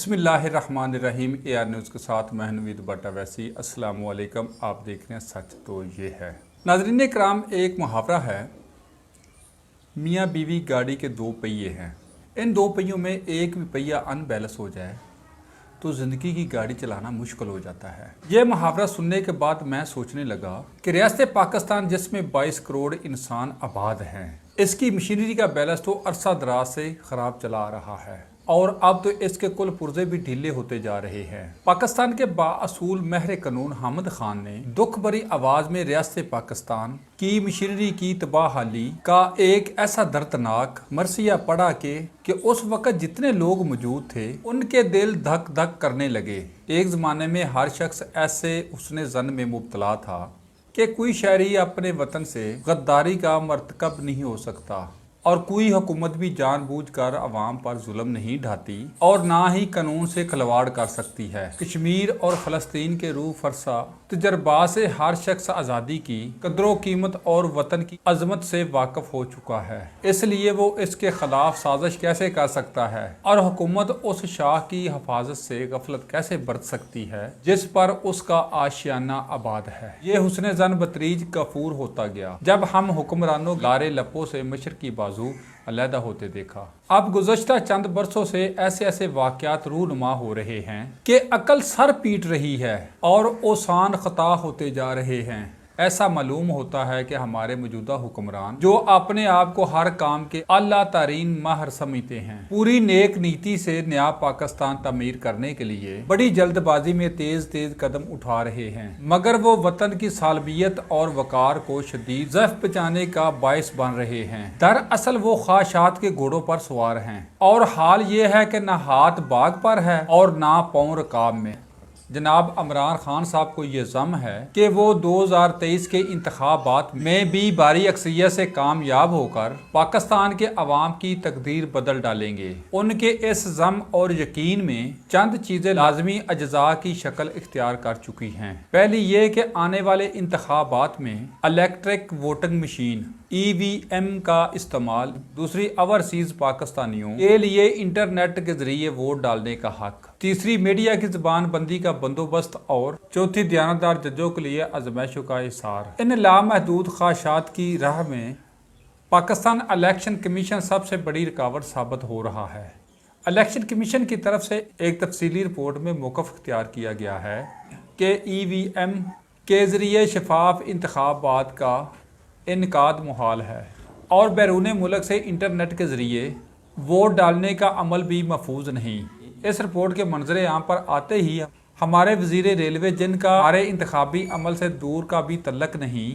बिस्मिल्लाहिर्रहमानिर्रहीम। AR news के साथ मैं नवीद बट्टा वैसी। अस्सलाम वालेकुम। आप देख रहे हैं सच तो ये है। नाज़रीन कराम, एक मुहावरा है, मियाँ बीवी गाड़ी के दो पहिए हैं, इन दो पहियों में एक भी पहिया अनबैलेंस हो जाए तो ज़िंदगी की गाड़ी चलाना मुश्किल हो जाता है। यह मुहावरा सुनने के बाद मैं सोचने लगा कि रियासत पाकिस्तान जिसमें 22 करोड़ इंसान आबाद हैं, इसकी मशीनरी का बैलेंस तो अरसा दराज से ख़राब चला आ रहा है और अब तो इसके कुल पुर्जे भी ढीले होते जा रहे हैं। पाकिस्तान के बाअसूल महर कानून हामिद खान ने दुख भरी आवाज में रियासत पाकिस्तान की मशीनरी की तबाहाली का एक ऐसा दर्दनाक मरसिया पढ़ा कि उस वक्त जितने लोग मौजूद थे उनके दिल धक धक करने लगे। एक ज़माने में हर शख्स ऐसे उसने ज़न में मुब्तला था कि कोई शहरी अपने वतन से गद्दारी का मर्तकब नहीं हो सकता और कोई हुकूमत भी जानबूझकर अवाम पर जुल्म नहीं ढाती और ना ही कानून से खिलवाड़ कर सकती है। कश्मीर और फ़लस्तीन के रूह फरसा तजर्बा से हर शख्स आज़ादी की कदरों कीमत और वतन की अजमत से वाकिफ हो चुका है, इसलिए वो इसके खिलाफ साजिश कैसे कर सकता है और हुकूमत उस शाह की हिफाजत से गफलत कैसे बरत सकती है जिस पर उसका आशियाना आबाद है। ये हुस्न जन बतरीज कफूर होता गया जब हम हुक्मरानों लारे लपों से मशरकी बाजू अलहदा होते देखा। अब गुज़श्ता चंद बरसों से ऐसे ऐसे वाक़यात रूनुमा हो रहे हैं कि अकल सर पीट रही है और ओसान खता होते जा रहे हैं। ऐसा मालूम होता है कि हमारे मौजूदा हुक्मरान जो अपने आप को हर काम के आला तरीन माहिर समझते हैं, पूरी नेक नीति से नया पाकिस्तान तमीर करने के लिए बड़ी जल्दबाजी में तेज तेज कदम उठा रहे हैं, मगर वो वतन की सालबियत और वकार को शदीद ज़ैफ बचाने का बायस बन रहे हैं। दरअसल वो ख्वाहिशात के घोड़ों पर सवार हैं और हाल ये है कि न हाथ बाग पर है और ना पाँव रकाब में। जनाब इमरान खान साहब को ये ज़म है कि वो 2023 के इंतखाबात में भी भारी अक्सरियत से कामयाब होकर पाकिस्तान के अवाम की तकदीर बदल डालेंगे। उनके इस ज़म और यकीन में चंद चीज़ें लाजमी अज्जा की शक्ल इख्तियार कर चुकी हैं। पहली ये कि आने वाले इंतखाबात में इलेक्ट्रिक वोटिंग मशीन EVM का इस्तेमाल, दूसरी ओवरसीज पाकिस्तानियों के लिए इंटरनेट के जरिए वोट डालने का हक, तीसरी मीडिया की जबान बंदी का बंदोबस्त और चौथी दयानतदार जजों के लिए आजमाइशों का इसार। इन लामहदूद ख्वाहिशात की राह में पाकिस्तान इलेक्शन कमीशन सबसे बड़ी रुकावट साबित हो रहा है। इलेक्शन कमीशन की तरफ से एक तफसीली रिपोर्ट में मौक़िफ़ इख्तियार किया गया है कि EVM के जरिए शफाफ इंतखाबात का इनकाद मुहाल है और बैरून मुल्क से इंटरनेट के ज़रिए वोट डालने का अमल भी महफूज नहीं। इस रिपोर्ट के मंजर आम पर आते ही हमारे वज़ीर रेलवे, जिनका हमारे इंतखाबी अमल से दूर का भी तल्लक नहीं,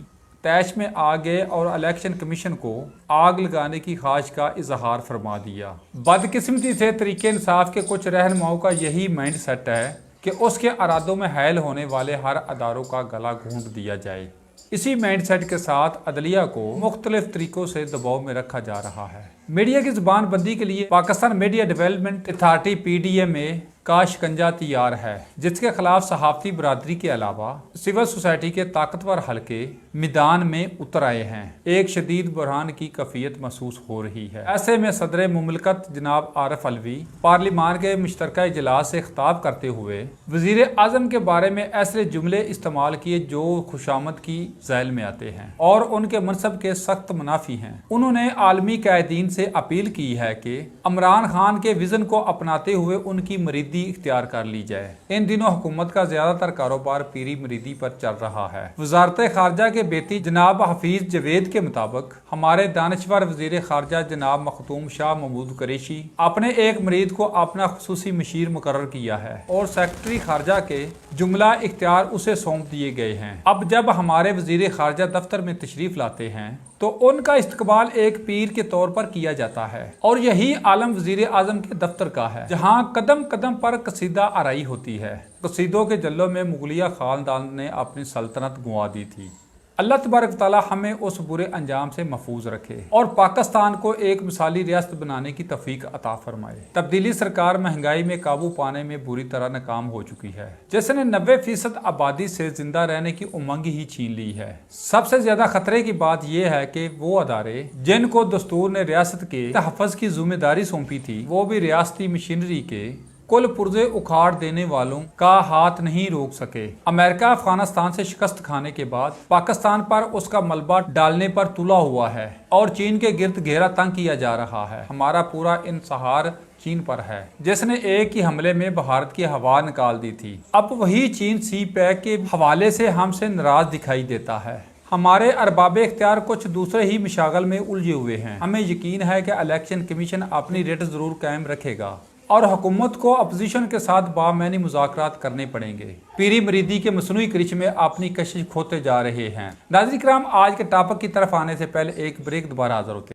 तैश में आ गए और इलेक्शन कमीशन को आग लगाने की ख्वाहिश का इजहार फरमा दिया। बदकिस्मती से तरीके इंसाफ के कुछ रहनुमाओं का यही माइंड सेट है कि उसके अरादों में हायल होने वाले हर अदारों का गला घूंट दिया जाए। इसी माइंड सेट के साथ अदलिया को मुख्तलिफ तरीकों से दबाव में रखा जा रहा है। मीडिया की जुबान बंदी के लिए Pakistan media development authority PDMA का शिकंजा तैयार है, जिसके खिलाफ सहाफ़ती बरादरी के अलावा सिविल सोसाइटी के ताकतवर हल्के मैदान में उतर आए हैं। एक शदीद बहरान की कैफियत महसूस हो रही है। ऐसे में सदर मुमलिकत जनाब आरिफ अलवी पार्लिमान के मुश्तरका इजलास से खिताब करते हुए वज़ीर आज़म के बारे में ऐसे जुमले इस्तेमाल किए जो खुशामद की झैल में आते हैं और उनके मनसब के सख्त मुनाफी हैं। उन्होंने आलमी कायदीन से अपील की है कि इमरान खान के विजन को अपनाते हुए उनकी मरीदी इख्तियार कर ली जाए। इन दिनों हुकूमत का ज्यादातर कारोबार पीरी मरीदी पर चल रहा है। वजारत खारजा के बेटी जनाब हफीज जवेद के मुताबिक हमारे दानिश्वर वजीर खारजा जनाब मखदूम शाह महमूद कुरैशी अपने एक मरीद को अपना खुसूसी मशीर मुकर्रर किया है और सेक्रेटरी खारजा के जुमला इख्तियार उसे सौंप दिए गए हैं। अब जब हमारे वजीर खारजा दफ्तर में तशरीफ लाते हैं तो उनका इस्तकबाल एक पीर के तौर पर किया जाता है और यही आलम वजीर आजम के दफ्तर का है, जहाँ कदम कदम पर कसीदा आराई होती है। कसीदों के जल्लों में मुगलिया खानदान ने अपनी सल्तनत गंवा दी थी। अल्लाह तबारक तआला हमें उस बुरे अंजाम से महफूज रखे और पाकिस्तान को एक मिसाली रियासत बनाने की तौफीक अता फरमाए। तब्दीली सरकार महंगाई में काबू पाने में बुरी तरह नाकाम हो चुकी है, जिसने 90% आबादी से जिंदा रहने की उमंग ही छीन ली है। सबसे ज्यादा खतरे की बात यह है कि वो अदारे जिनको दस्तूर ने रियासत के तहफ़्फ़ुज़ की जिम्मेदारी सौंपी थी, वो भी रियासती मशीनरी के कुल पुर्जे उखाड़ देने वालों का हाथ नहीं रोक सके। अमेरिका अफगानिस्तान से शिकस्त खाने के बाद पाकिस्तान पर उसका मलबा डालने पर तुला हुआ है और चीन के गिर्द घेरा तंग किया जा रहा है। हमारा पूरा इंतहार चीन पर है, जिसने एक ही हमले में भारत की हवा निकाल दी थी। अब वही चीन सी पैक के हवाले से हमसे नाराज दिखाई देता है। हमारे अरबाबे इख्तियार कुछ दूसरे ही मशागल में उलझे हुए हैं। हमें यकीन है कि इलेक्शन कमीशन अपनी रेट जरूर कायम रखेगा और हुकूमत को अपोजिशन के साथ बामैनी मुज़ाकरात करने पड़ेंगे। पीरी मरीदी के मसनूई क्रिच में अपनी कशिश खोते जा रहे हैं। नाज़रीन किराम, आज के टॉपिक की तरफ आने से पहले एक ब्रेक दोबारा हाज़िर होते हैं।